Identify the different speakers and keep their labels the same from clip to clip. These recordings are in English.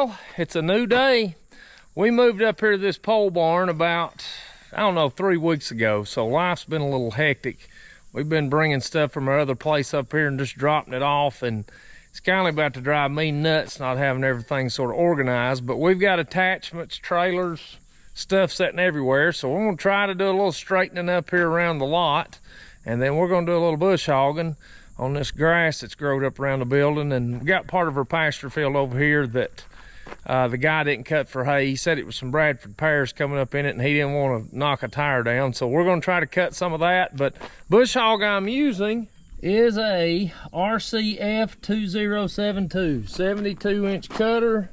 Speaker 1: Well, it's a new day. We moved up here to this pole barn about, I don't know, 3 weeks ago, so life's been a little hectic. We've been bringing stuff from our other place up here and just dropping it off, and it's kind of about to drive me nuts not having everything sort of organized, but we've got attachments, trailers, stuff sitting everywhere, so we're going to try to do a little straightening up here around the lot, and then we're going to do a little bush hogging on this grass that's growed up around the building. And we got part of our pasture field over here that the guy didn't cut for hay. He said it was some Bradford pears coming up in it, and he didn't want to knock a tire down, so we're going to try to cut some of that. But bush hog I'm using is a RCF 2072 72-inch cutter,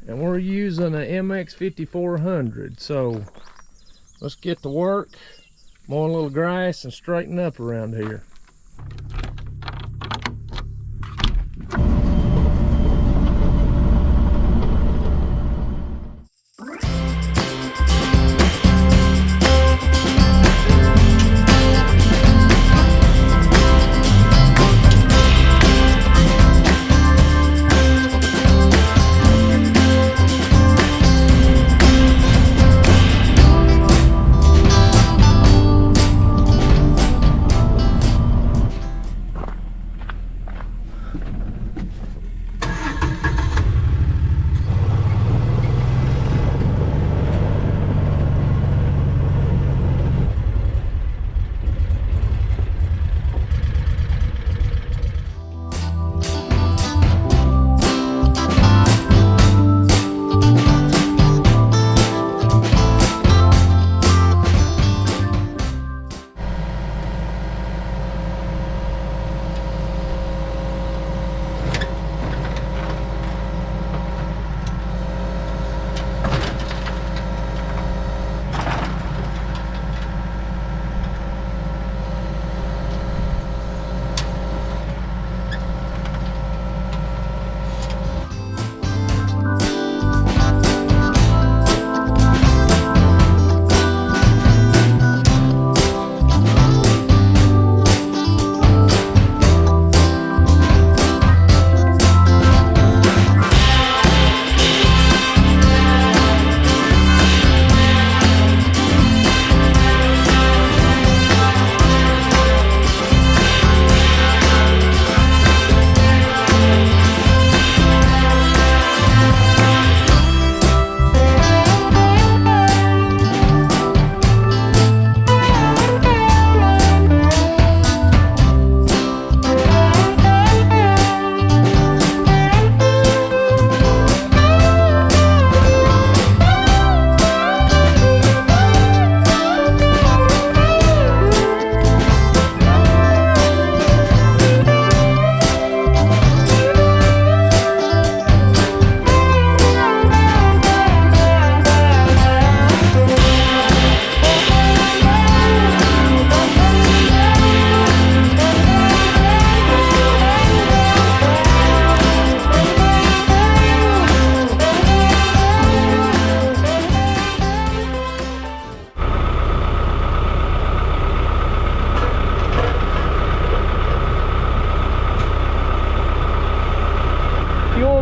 Speaker 1: and we're using a MX 5400. So let's get to work, mow a little grass and straighten up around here.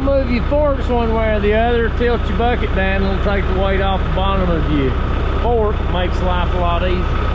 Speaker 1: Move your forks one way or the other, tilt your bucket down, and it'll take the weight off the bottom of your fork. Makes life a lot easier.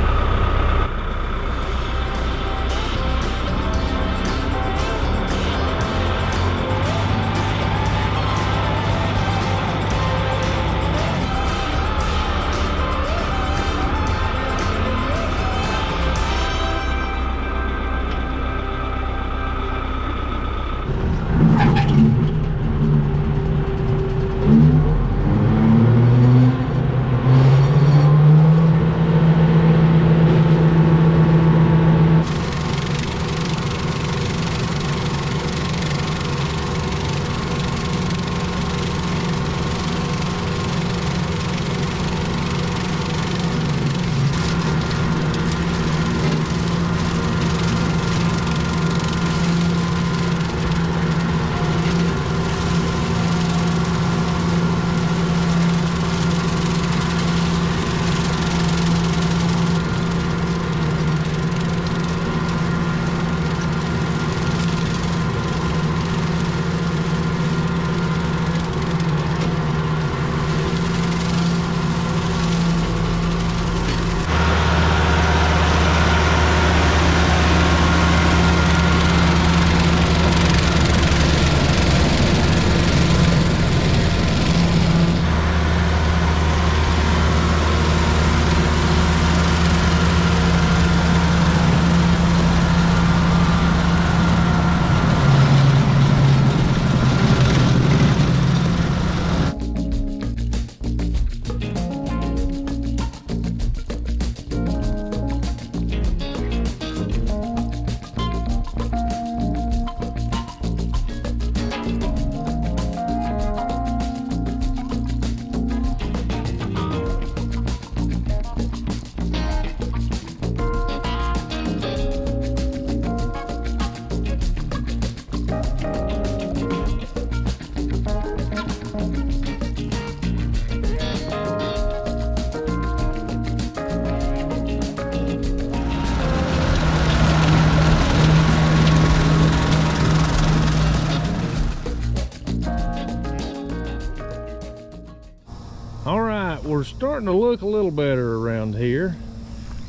Speaker 1: starting to look a little better around here,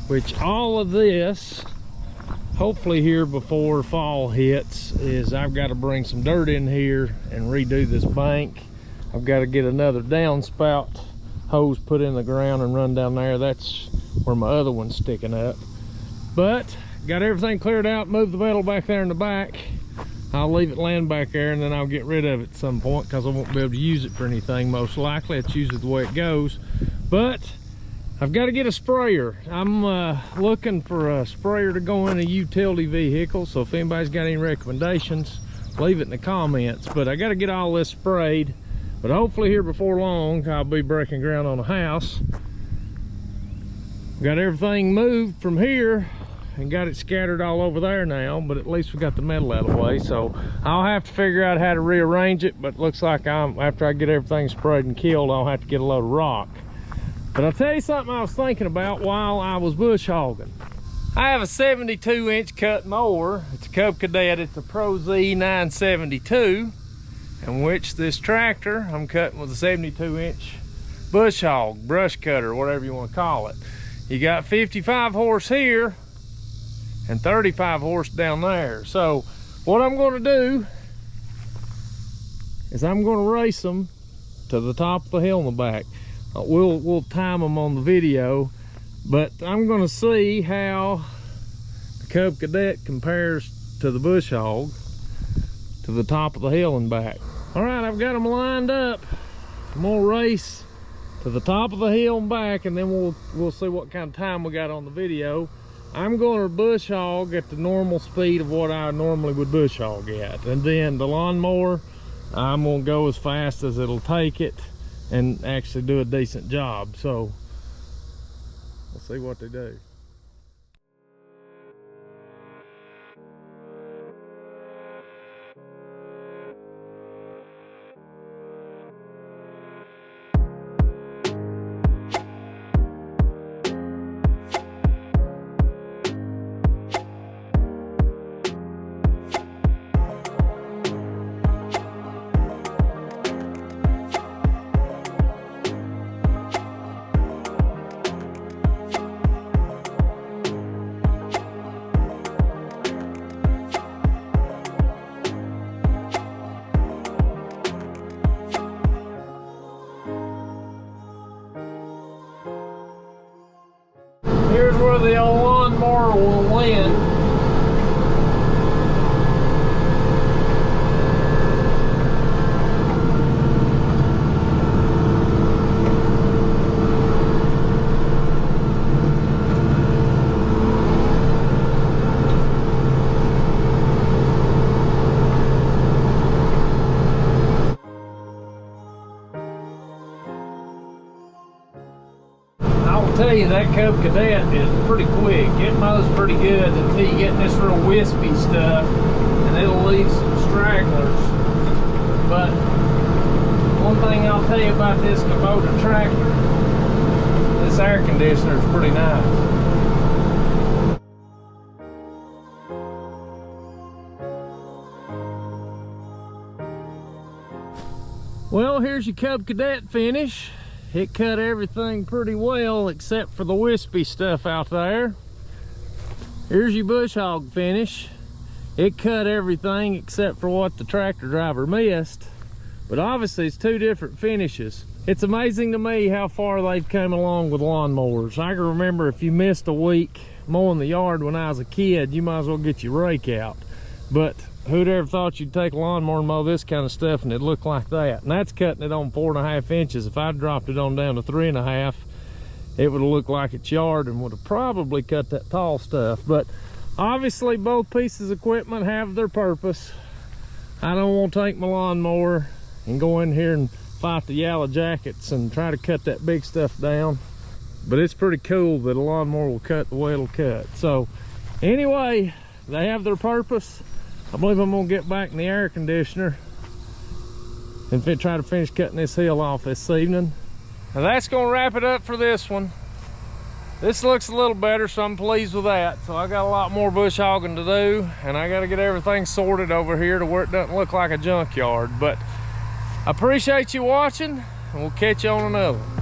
Speaker 1: which all of this, hopefully here before fall hits, is I've got to bring some dirt in here and redo this bank. I've got to get another downspout hose put in the ground and run down there. That's where my other one's sticking up. But got everything cleared out, moved the metal back there in the back. I'll leave it laying back there and then I'll get rid of it at some point because I won't be able to use it for anything most likely. It's usually the way it goes. But I've got to get a sprayer. I'm looking for a sprayer to go in a utility vehicle, so if anybody's got any recommendations, leave it in the comments. But I got to get all this sprayed, but hopefully here before long I'll be breaking ground on a house. Got everything moved from here and got it scattered all over there now, but at least we got the metal out of the way. So I'll have to figure out how to rearrange it, but looks like after I get everything sprayed and killed, I'll have to get a load of rock. But I'll tell you something I was thinking about while I was bush hogging. I have a 72-inch cut mower. It's a Cub Cadet. It's a Pro Z 972, in which this tractor I'm cutting with a 72-inch bush hog, brush cutter, whatever you want to call it. You got 55 horse here and 35 horse down there. So what I'm going to do is I'm going to race them to the top of the hill in the back. We'll time them on the video, but I'm going to see how the Cub Cadet compares to the bush hog to the top of the hill and back. All right, I've got them lined up. I'm going to race to the top of the hill and back, and then we'll see what kind of time we got on the video. I'm going to bush hog at the normal speed of what I normally would bush hog at, and then the lawnmower, I'm going to go as fast as it'll take it and actually do a decent job. So we'll see what they do. Here's where the old lawnmower will land. I'll tell you, that Cub Cadet is pretty quick. It mows pretty good until you get this real wispy stuff, and it'll leave some stragglers. But one thing I'll tell you about this Kubota tractor, this air conditioner is pretty nice. Well, here's your Cub Cadet finish. It cut everything pretty well except for the wispy stuff out there. Here's your bush hog finish. It cut everything except for what the tractor driver missed. But obviously it's two different finishes. It's amazing to me how far they've come along with lawnmowers. I can remember if you missed a week mowing the yard when I was a kid, you might as well get your rake out. But who'd ever thought you'd take a lawnmower and mow this kind of stuff and it'd look like that? And that's cutting it on 4.5 inches. If I dropped it on down to 3.5, it would have looked like it's yard and would have probably cut that tall stuff. But obviously both pieces of equipment have their purpose. I don't want to take my lawnmower and go in here and fight the yellow jackets and try to cut that big stuff down. But it's pretty cool that a lawnmower will cut the way it'll cut. So anyway, they have their purpose. I believe I'm gonna get back in the air conditioner and try to finish cutting this hill off this evening. Now that's gonna wrap it up for this one. This looks a little better, so I'm pleased with that. So I got a lot more bush hogging to do, and I gotta get everything sorted over here to where it doesn't look like a junkyard. But I appreciate you watching, and we'll catch you on another one.